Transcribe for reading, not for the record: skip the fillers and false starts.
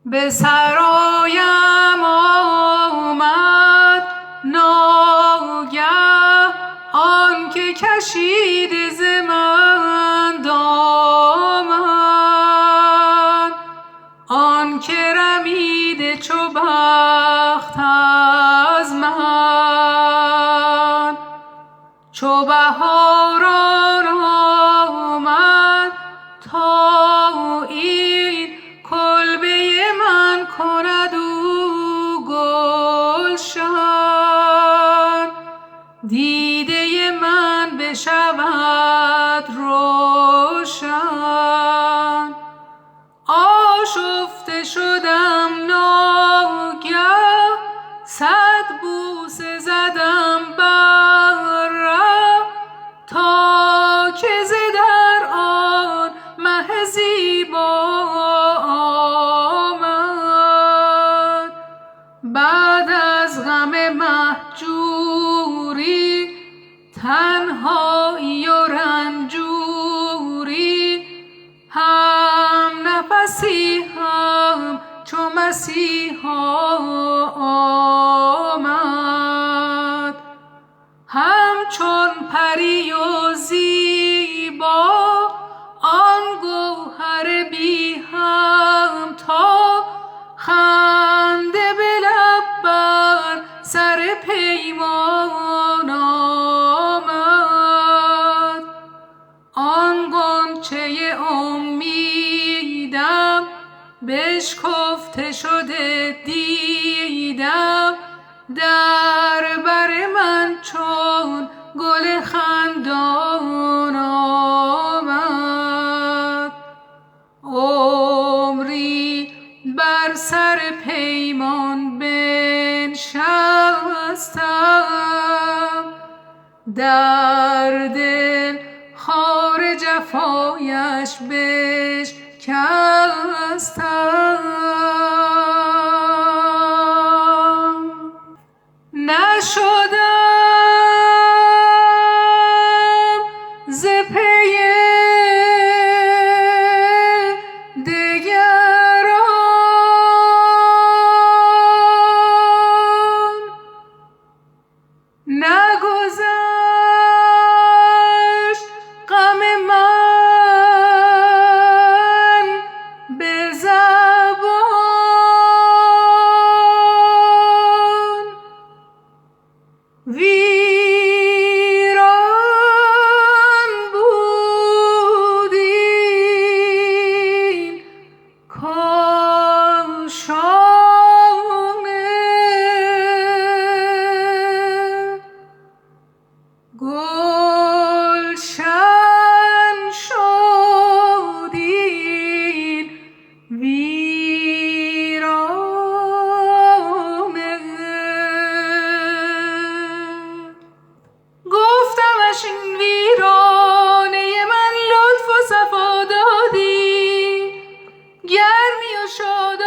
به سرایم آمد ناگه آن که کشید ز من دامن، آن که رمیده چو بخت از من. چو بهاران آمد تا این کلبه من کند او گلشن، دیده من بشود روشن. آشفته شدم ناگه صد بوسه زدم بر ره، تا که ز در آن مه زیبا آمد. بعد از غم مهجوری، تنهایی و رنجوری، هم نفسی هم چو مسیحا آمد. همچون پری و زیبا آن گوهر بی همتا، خنده به لب بر سر پیمان آمد. آن غنچه امیدم بشکفته شده دیدم، در بر من چون گل خندان آمد. عمری بر سر پیمان بنشستم، در دل خار جفایش بشکستم. نشدم ز پی دگران، نگذشت غم من به زبان. ویران بود این کاشانه، گلشن شد این ویرانه. گفتمش این ویرانه من لطف و صفا دادی، گرمی و شادی